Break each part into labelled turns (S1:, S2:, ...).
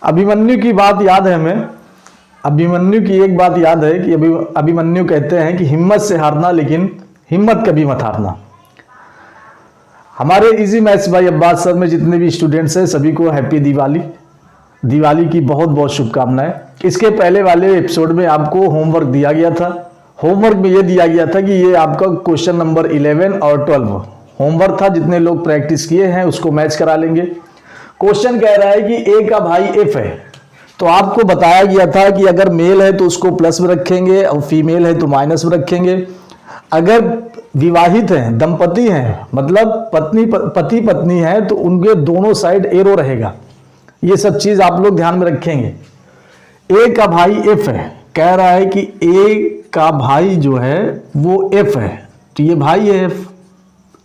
S1: अभिमन्यु की बात याद है हमें, अभिमन्यु की एक बात याद है कि अभिमन्यु कहते हैं कि हिम्मत से हारना लेकिन हिम्मत कभी मत हारना। हमारे easy maths by Abbas sir में जितने भी स्टूडेंट्स हैं सभी को हैप्पी दिवाली, दिवाली की बहुत बहुत शुभकामनाएं। इसके पहले वाले एपिसोड में आपको होमवर्क दिया गया था। होमवर्क में ये दिया गया था कि ये आपका क्वेश्चन नंबर 11 और 12 होमवर्क था। जितने लोग प्रैक्टिस किए हैं उसको मैच करा लेंगे। क्वेश्चन कह रहा है कि ए का भाई एफ है, तो आपको बताया गया था कि अगर मेल है तो उसको प्लस में रखेंगे और फीमेल है तो माइनस में रखेंगे। अगर विवाहित हैं, दंपति हैं, मतलब पति पत्नी है, तो उनके दोनों साइड एरो रहेगा। ये सब चीज आप लोग ध्यान में रखेंगे। ए का भाई एफ है, कह रहा है कि ए का भाई जो है वो एफ है, तो ये भाई है एफ,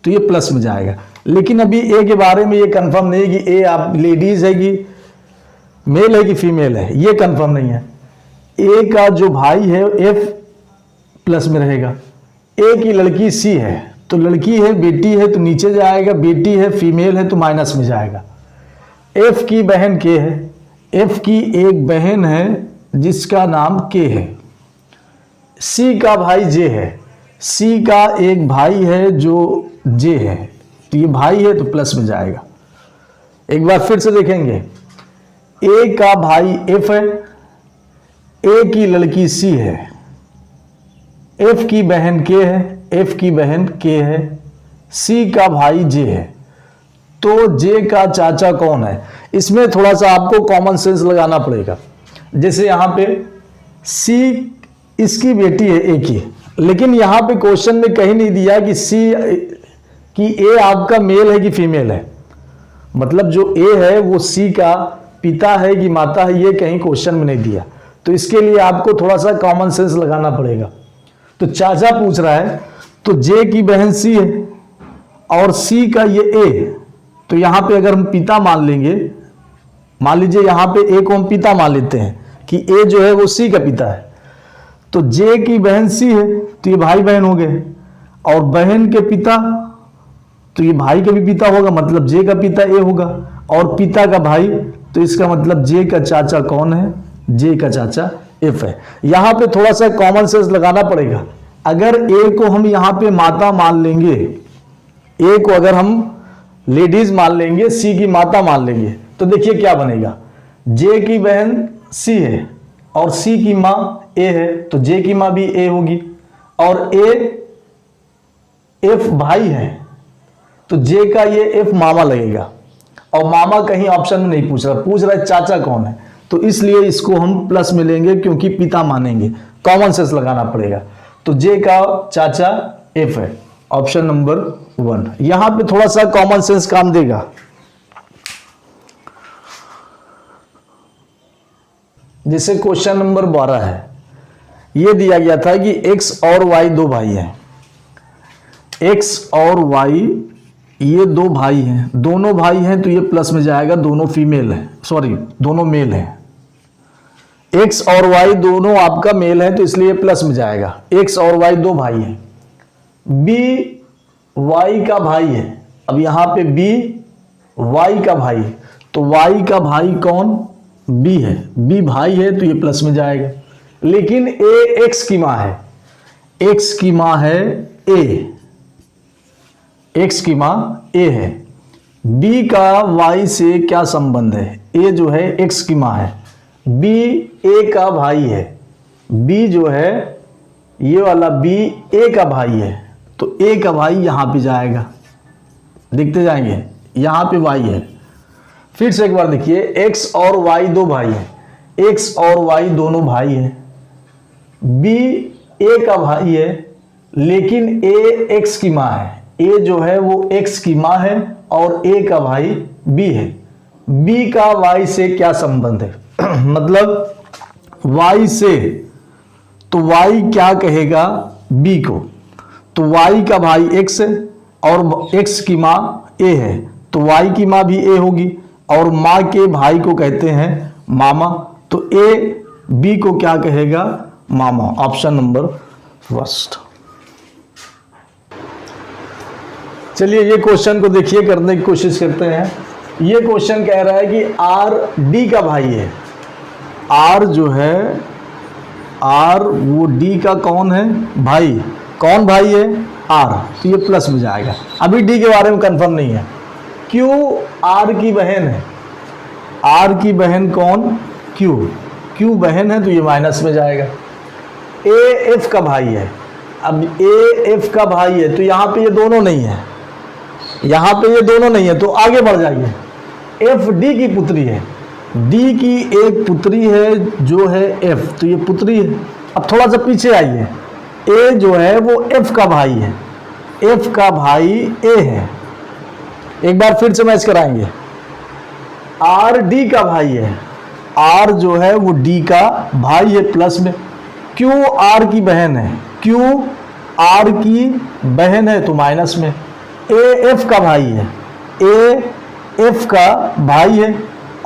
S1: तो ये प्लस में जाएगा। लेकिन अभी ए के बारे में ये कंफर्म नहीं है कि ए आप लेडीज है कि मेल है कि फीमेल है, ये कंफर्म नहीं है। ए का जो भाई है एफ प्लस में रहेगा। ए की लड़की सी है, तो लड़की है बेटी है तो नीचे जाएगा, बेटी है फीमेल है तो माइनस में जाएगा। एफ की बहन के है, एफ की एक बहन है जिसका नाम के है। सी का भाई जे है, सी का एक भाई है जो जे है, तो ये भाई है तो प्लस में जाएगा। एक बार फिर से देखेंगे। ए का भाई एफ है, ए की लड़की सी है, एफ की बहन के है, एफ की बहन के है, सी का भाई जे है, तो जे का चाचा कौन है? इसमें थोड़ा सा आपको कॉमन सेंस लगाना पड़ेगा। जैसे यहां पे सी इसकी बेटी है ए की, लेकिन यहां पे क्वेश्चन में कहीं नहीं दिया कि सी कि ए आपका मेल है कि फीमेल है। मतलब जो ए है वो सी का पिता है कि माता है, ये कहीं क्वेश्चन में नहीं दिया। तो इसके लिए आपको थोड़ा सा कॉमन सेंस लगाना पड़ेगा। तो चाचा पूछ रहा है, तो जे की बहन सी है और सी का ये ए, तो यहां पे अगर हम पिता मान लेंगे, मान लीजिए यहां पे ए को हम पिता मान लेते हैं कि ए जो है वो सी का पिता है, तो जे की बहन सी है तो ये भाई बहन हो गए, और बहन के पिता तो ये भाई का भी पिता होगा, मतलब जे का पिता ए होगा, और पिता का भाई, तो इसका मतलब जे का चाचा कौन है? जे का चाचा एफ है। यहां पे थोड़ा सा कॉमन सेंस लगाना पड़ेगा। अगर ए को हम यहां पे माता मान लेंगे, ए को अगर हम लेडीज मान लेंगे, सी की माता मान लेंगे, तो देखिए क्या बनेगा। जे की बहन सी है और सी की मां ए है, तो जे की मां भी ए होगी, और ए एफ भाई है तो जे का ये एफ मामा लगेगा, और मामा कहीं ऑप्शन में नहीं पूछ रहा है चाचा कौन है, तो इसलिए इसको हम प्लस में लेंगे क्योंकि पिता मानेंगे। कॉमन सेंस लगाना पड़ेगा। तो जे का चाचा एफ है, ऑप्शन नंबर 1। यहां पे थोड़ा सा कॉमन सेंस काम देगा। जैसे क्वेश्चन नंबर 12 है, यह दिया गया था कि एक्स और वाई दो भाई हैं। एक्स और वाई ये दो भाई हैं, दोनों भाई हैं तो ये प्लस में जाएगा, दोनों फीमेल है, सॉरी दोनों मेल हैं। एक्स और वाई दोनों आपका मेल है तो इसलिए प्लस में जाएगा। एक्स और वाई दो भाई हैं। बी वाई का भाई है, अब यहां पे बी वाई का भाई, तो वाई का भाई कौन? बी है, बी भाई है तो ये प्लस में जाएगा। लेकिन ए एक्स की मां है, एक्स की मां है ए, एक्स की मां ए है। बी का वाई से क्या संबंध है? ए जो है एक्स की मां है, बी ए का भाई है, बी जो है ये वाला बी ए का भाई है, तो ए का भाई यहां पे जाएगा। देखते जाएंगे, यहां पे वाई है। फिर से एक बार देखिए, एक्स और वाई दो भाई हैं, एक्स और वाई दोनों भाई हैं। बी ए का भाई है लेकिन ए एक्स की मां है, ए जो है वो एक्स की मां है और ए का भाई बी है। बी का वाई से क्या संबंध है? मतलब वाई से, तो वाई क्या कहेगा बी को? तो वाई का भाई एक्स है और एक्स की मां ए है, तो वाई की मां भी ए होगी, और मां के भाई को कहते हैं मामा, तो ए बी को क्या कहेगा? मामा। Option number 1। चलिए ये क्वेश्चन को देखिए, करने की कोशिश करते हैं। ये क्वेश्चन कह रहा है कि आर डी का भाई है। आर जो है, आर वो डी का कौन है भाई, कौन भाई है आर, तो ये प्लस में जाएगा। अभी डी के बारे में कंफर्म नहीं है। क्यू आर की बहन है, आर की बहन कौन, क्यू, क्यू बहन है तो ये माइनस में जाएगा। ए एफ का भाई है, अब ए एफ का भाई है तो यहाँ पे ये दोनों नहीं है, यहाँ पे ये दोनों नहीं है तो आगे बढ़ जाइए। एफ डी की पुत्री है, डी की एक पुत्री है जो है एफ, तो ये पुत्री है। अब थोड़ा सा पीछे आइए, ए जो है वो एफ का भाई है, एफ का भाई ए है। एक बार फिर से मैच कराएंगे। आर डी का भाई है, आर जो है वो डी का भाई है प्लस में। क्यू आर की बहन है, क्यू आर की बहन है तो माइनस में। ए एफ का भाई है, ए एफ का भाई है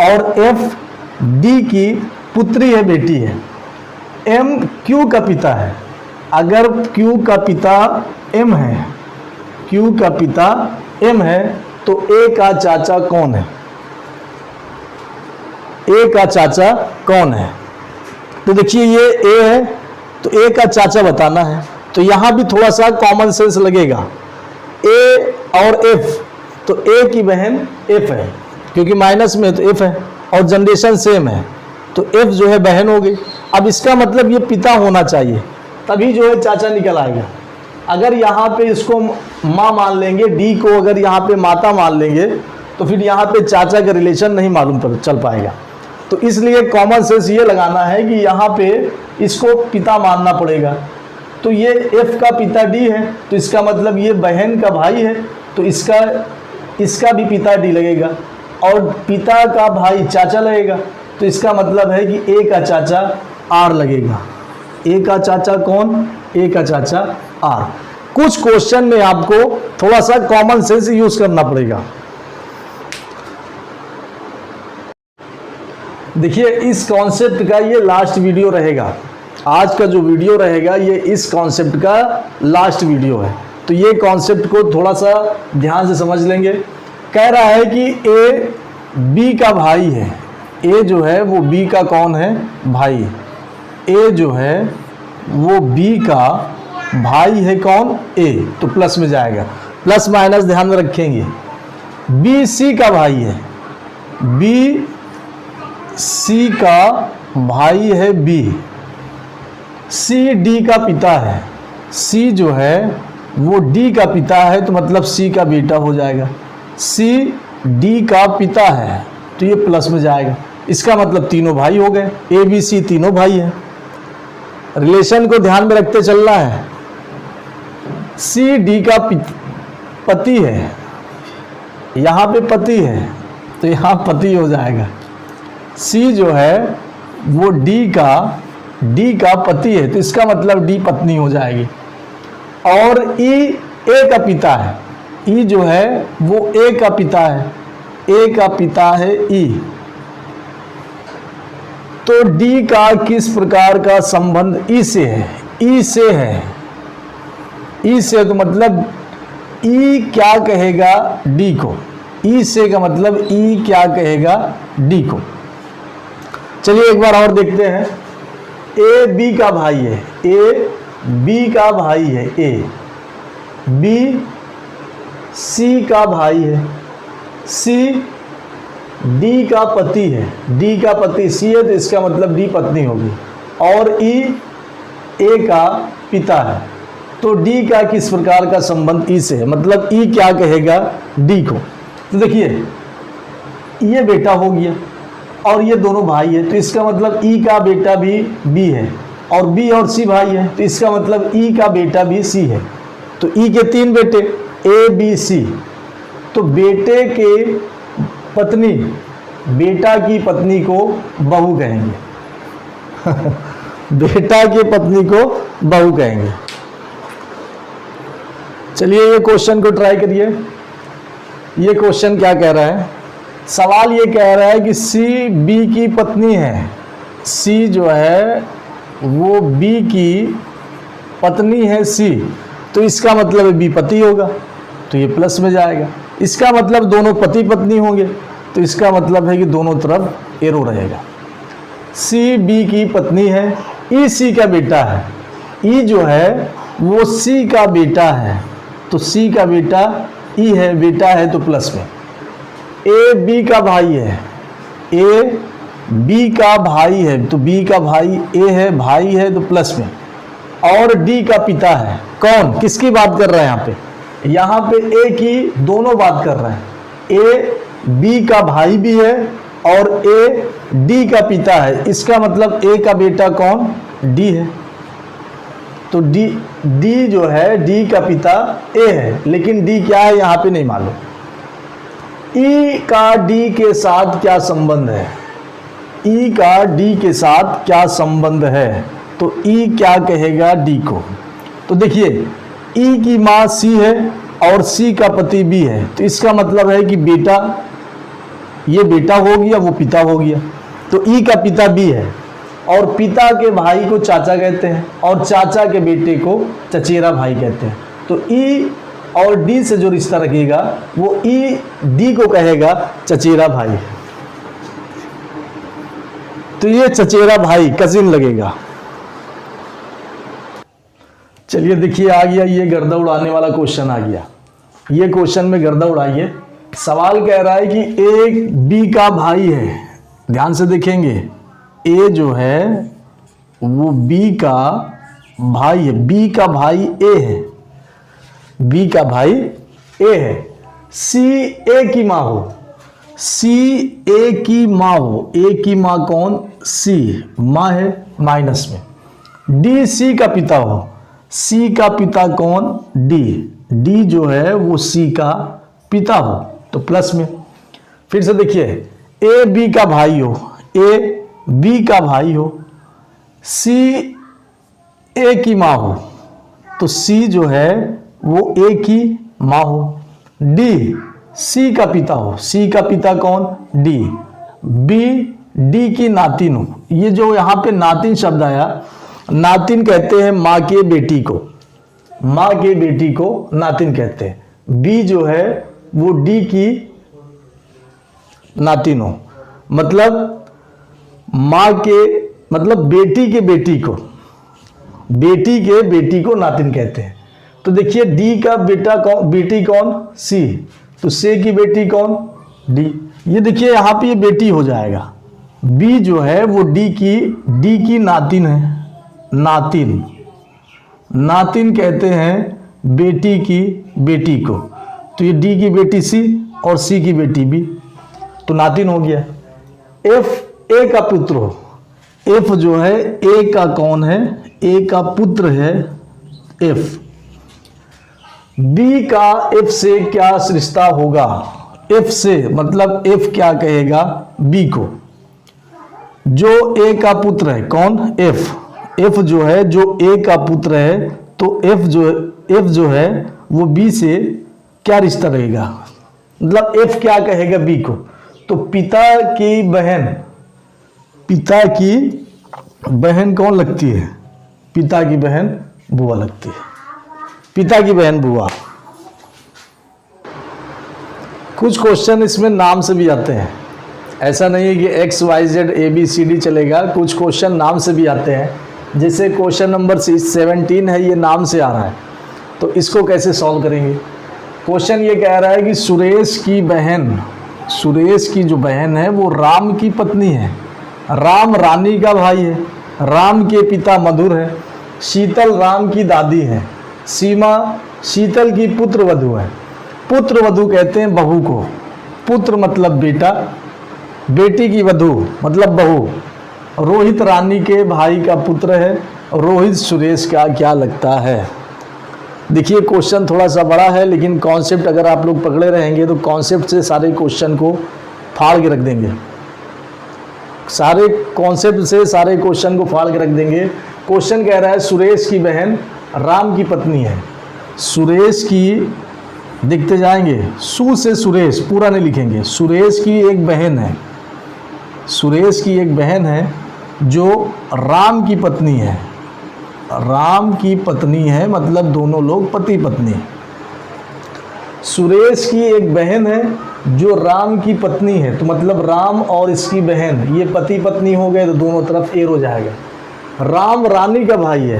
S1: और एफ डी की पुत्री है, बेटी है। एम क्यू का पिता है, अगर क्यू का पिता एम है, क्यू का पिता एम है तो ए का चाचा कौन है, ए का चाचा कौन है। तो देखिए ये ए है तो ए का चाचा बताना है, तो यहां भी थोड़ा सा कॉमन सेंस लगेगा। ए और एफ, तो ए की बहन एफ है क्योंकि माइनस में तो एफ है और जनरेशन सेम है तो एफ जो है बहन हो गई। अब इसका मतलब ये पिता होना चाहिए, तभी जो है चाचा निकल आएगा। अगर यहाँ पे इसको माँ मान लेंगे, डी को अगर यहाँ पे माता मान लेंगे तो फिर यहाँ पे चाचा का रिलेशन नहीं मालूम चल पाएगा। तो इसलिए कॉमन सेंस ये लगाना है कि यहाँ पे इसको पिता मानना पड़ेगा। तो ये एफ का पिता डी है तो इसका मतलब ये बहन का भाई है तो इसका भी पिता डी लगेगा और पिता का भाई चाचा लगेगा तो इसका मतलब है कि ए का चाचा आर लगेगा। ए का चाचा कौन, ए का चाचा आर। कुछ क्वेश्चन में आपको थोड़ा सा कॉमन सेंस यूज करना पड़ेगा। देखिए इस कॉन्सेप्ट का ये लास्ट वीडियो रहेगा, आज का जो वीडियो रहेगा ये इस कॉन्सेप्ट का लास्ट वीडियो है। तो ये कॉन्सेप्ट को थोड़ा सा ध्यान से समझ लेंगे। कह रहा है कि ए बी का भाई है, ए जो है वो बी का कौन है भाई, ए जो है वो बी का भाई है कौन ए, तो प्लस में जाएगा। प्लस माइनस ध्यान में रखेंगे। बी सी का भाई है, बी सी का भाई है बी, सी डी का पिता है, सी जो है वो डी का पिता है तो मतलब सी का बेटा हो जाएगा। सी डी का पिता है तो ये प्लस में जाएगा। इसका मतलब तीनों भाई हो गए, ए बी सी तीनों भाई हैं। रिलेशन को ध्यान में रखते चलना है। सी डी का पति है, यहाँ पे पति है तो यहाँ पति हो जाएगा। सी जो है वो डी का पति है तो इसका मतलब डी पत्नी हो जाएगी। और ई ए का पिता है, ई जो है वो ए का पिता है, ए का पिता है ई। तो डी का किस प्रकार का संबंध ई से है, ई से है, ई से तो मतलब ई क्या कहेगा डी को, ई से का मतलब ई क्या कहेगा डी को। चलिए एक बार और देखते हैं। ए बी का भाई है, ए बी का भाई है ए, बी सी का भाई है, सी डी का पति है, डी का पति सी है तो इसका मतलब डी पत्नी होगी। और ई ए का पिता है तो डी का किस प्रकार का संबंध ई से है, मतलब ई क्या कहेगा डी को। तो देखिए ये बेटा हो गया और ये दोनों भाई है तो इसका मतलब ई का बेटा भी बी है और बी और सी भाई है तो इसका मतलब ई का बेटा भी सी है। तो ई के तीन बेटे ए बी सी, तो बेटे के पत्नी, बेटा की पत्नी को बहू कहेंगे बेटा की पत्नी को बहू कहेंगे। चलिए ये क्वेश्चन को ट्राई करिए। ये क्वेश्चन क्या कह रहा है, सवाल ये कह रहा है कि सी बी की पत्नी है, सी जो है वो बी की पत्नी है सी, तो इसका मतलब बी पति होगा तो ये प्लस में जाएगा। इसका मतलब दोनों पति पत्नी होंगे तो इसका मतलब है कि दोनों तरफ एरो रहेगा। सी बी की पत्नी है, ई सी का बेटा है, ई जो है वो सी का बेटा है, तो सी का बेटा ई है, बेटा है तो प्लस में। ए बी का भाई है, ए बी का भाई है तो बी का भाई ए है, भाई है तो प्लस में। और डी का पिता है, कौन, किसकी बात कर रहे हैं यहाँ पे? यहाँ पे ए की दोनों बात कर रहे हैं। ए बी का भाई भी है और ए डी का पिता है, इसका मतलब ए का बेटा कौन? डी है। तो डी जो है, डी का पिता ए है, लेकिन डी क्या है यहाँ पे नहीं मालूम। ई का डी के साथ क्या संबंध है? ई का डी के साथ क्या संबंध है? तो ई क्या कहेगा डी को? तो देखिए ई की माँ सी है और सी का पति बी है, तो इसका मतलब है कि बेटा, ये बेटा हो गया, वो पिता हो गया। तो ई का पिता बी है और पिता के भाई को चाचा कहते हैं और चाचा के बेटे को चचेरा भाई कहते हैं। तो ई और डी से जो रिश्ता रखेगा वो ई डी को कहेगा चचेरा भाई, तो ये चचेरा भाई कजिन लगेगा। चलिए देखिए आ गया, ये गर्दा उड़ाने वाला क्वेश्चन आ गया। ये क्वेश्चन में गर्दा उड़ाइए। सवाल कह रहा है कि ए बी का भाई है, ध्यान से देखेंगे, ए जो है वो बी का भाई है, बी का भाई ए है, बी का भाई ए है। सी ए की माँ हो, सी ए की माँ हो, ए की माँ कौन? सी, माँ है माइनस में। डी सी का पिता हो, सी का पिता कौन? डी, डी जो है वो सी का पिता हो तो प्लस में। फिर से देखिए, ए बी का भाई हो, ए बी का भाई हो, सी ए की माँ हो, तो सी जो है वो ए की माँ हो। डी सी का पिता हो, सी का पिता कौन? डी। बी डी की नातिन हो, ये जो यहाँ पे नातिन शब्द आया, नातिन कहते हैं माँ के बेटी को, माँ के बेटी को नातिन कहते हैं। बी जो है वो डी की नातिन हो, मतलब माँ के, मतलब बेटी के बेटी को, बेटी के बेटी को नातिन कहते हैं। तो देखिए डी का बेटा कौन, बेटी कौन? सी, तो सी की बेटी कौन? डी। ये देखिए यहाँ पे ये बेटी हो जाएगा। बी जो है वो डी की नातिन है, नातिन, नातिन कहते हैं बेटी की बेटी को, तो ये डी की बेटी सी और सी की बेटी बी, तो नातिन हो गया। एफ ए का पुत्र हो, एफ जो है ए का कौन है? ए का पुत्र है एफ। बी का एफ से क्या रिश्ता होगा? एफ से मतलब एफ क्या कहेगा बी को? जो ए का पुत्र है, कौन? एफ। एफ जो है, जो ए का पुत्र है, तो एफ जो है वो बी से क्या रिश्ता रहेगा? मतलब एफ क्या कहेगा बी को? तो पिता की बहन, पिता की बहन कौन लगती है? पिता की बहन बुआ लगती है, पिता की बहन बुआ। कुछ क्वेश्चन इसमें नाम से भी आते हैं, ऐसा नहीं है कि X Y Z A B C D चलेगा, कुछ क्वेश्चन नाम से भी आते हैं। जैसे क्वेश्चन नंबर 17 है, ये नाम से आ रहा है, तो इसको कैसे सॉल्व करेंगे? क्वेश्चन ये कह रहा है कि सुरेश की बहन, सुरेश की जो बहन है वो राम की पत्नी है, राम रानी का भाई है, राम के पिता मधुर है, शीतल राम की दादी है, सीमा शीतल की पुत्र वधू है। पुत्र वधू कहते हैं बहू को, पुत्र मतलब बेटा, बेटी की वधू मतलब बहू। रोहित रानी के भाई का पुत्र है, रोहित सुरेश का क्या लगता है? देखिए क्वेश्चन थोड़ा सा बड़ा है, लेकिन कॉन्सेप्ट अगर आप लोग पकड़े रहेंगे तो कॉन्सेप्ट से सारे क्वेश्चन को फाड़ के रख देंगे, सारे कॉन्सेप्ट से सारे क्वेश्चन को फाड़ के रख देंगे। क्वेश्चन कह रहा है सुरेश की बहन राम की पत्नी है। सुरेश की, देखते जाएंगे, सु से सुरेश पूरा नहीं लिखेंगे। सुरेश की एक बहन है, सुरेश की एक बहन है जो राम की पत्नी है, राम की पत्नी है, मतलब दोनों लोग पति पत्नी। सुरेश की एक बहन है जो राम की पत्नी है, तो मतलब राम और इसकी बहन ये पति पत्नी हो गए, तो दोनों तरफ एर हो जाएगा। राम रानी का भाई है,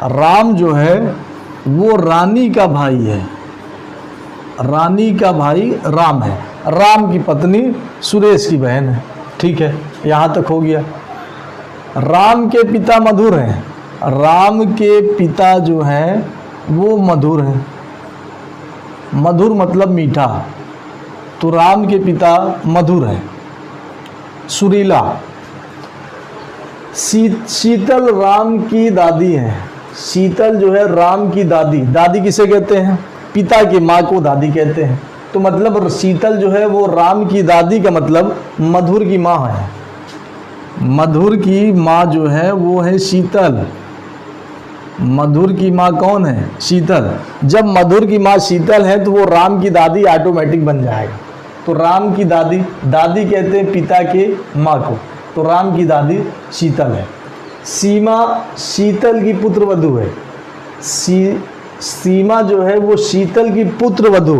S1: राम जो है वो रानी का भाई है, रानी का भाई राम है, राम की पत्नी सुरेश की बहन है। ठीक है, यहाँ तक हो गया। राम के पिता मधुर हैं, राम के पिता जो हैं वो मधुर हैं, मधुर मतलब मीठा, तो राम के पिता मधुर हैं। सुरीला, शीतल राम की दादी है, शीतल जो है राम की दादी, दादी किसे कहते हैं? पिता की माँ को दादी कहते हैं। तो मतलब शीतल जो है वो राम की दादी का मतलब मधुर की माँ है, मधुर की माँ जो है वो है शीतल। मधुर की माँ कौन है? शीतल। जब मधुर की माँ शीतल है तो वो राम की दादी ऑटोमेटिक बन जाएगा। तो राम की दादी, दादी कहते हैं पिता के माँ को, तो राम की दादी शीतल है। सीमा शीतल की पुत्र वधू है, सीमा जो है वो शीतल की पुत्र वधू,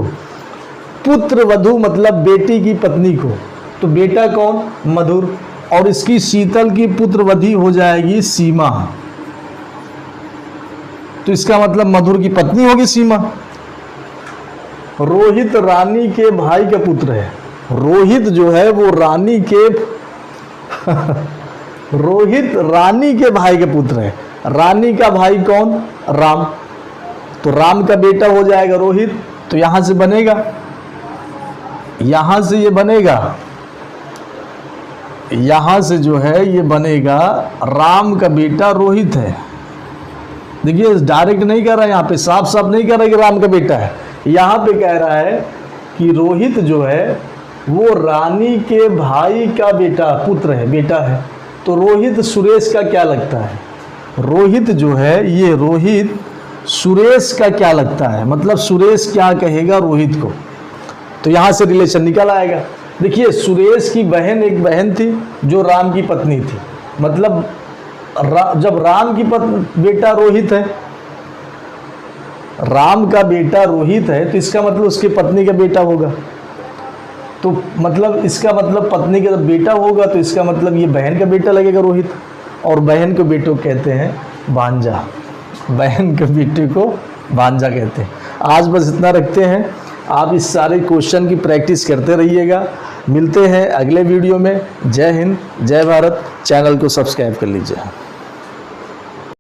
S1: पुत्र वधू मतलब बेटी की पत्नी को, तो बेटा कौन? मधुर, और इसकी शीतल की पुत्रवधी हो जाएगी सीमा, तो इसका मतलब मधुर की पत्नी होगी सीमा। रोहित रानी के भाई का पुत्र है, रोहित जो है वो रानी के रोहित रानी के भाई का पुत्र है, रानी का भाई कौन? राम, तो राम का बेटा हो जाएगा रोहित। तो यहां से बनेगा, यहां से ये बनेगा, यहां से जो है ये बनेगा राम का बेटा रोहित है। देखिए डायरेक्ट नहीं कह रहा है, यहाँ पे साफ साफ नहीं कह रहा है कि राम का बेटा है, यहाँ पे कह रहा है कि रोहित जो है वो रानी के भाई का बेटा, पुत्र है, बेटा है। तो रोहित सुरेश का क्या लगता है? रोहित जो है ये रोहित सुरेश का क्या लगता है, मतलब सुरेश क्या कहेगा रोहित को, तो यहाँ से रिलेशन निकल आएगा। देखिए सुरेश की बहन एक बहन थी जो राम की पत्नी थी, मतलब जब राम की बेटा रोहित है, राम का बेटा रोहित है, तो इसका मतलब उसकी पत्नी का बेटा होगा, तो मतलब इसका मतलब पत्नी का बेटा होगा, तो इसका मतलब ये बहन का बेटा लगेगा रोहित, और बहन के बेटे को कहते हैं भांजा, बहन के बेटे को भांजा कहते हैं। आज बस इतना रखते हैं, आप इस सारे क्वेश्चन की प्रैक्टिस करते रहिएगा। मिलते हैं अगले वीडियो में। जय हिंद, जय भारत। चैनल को सब्सक्राइब कर लीजिए।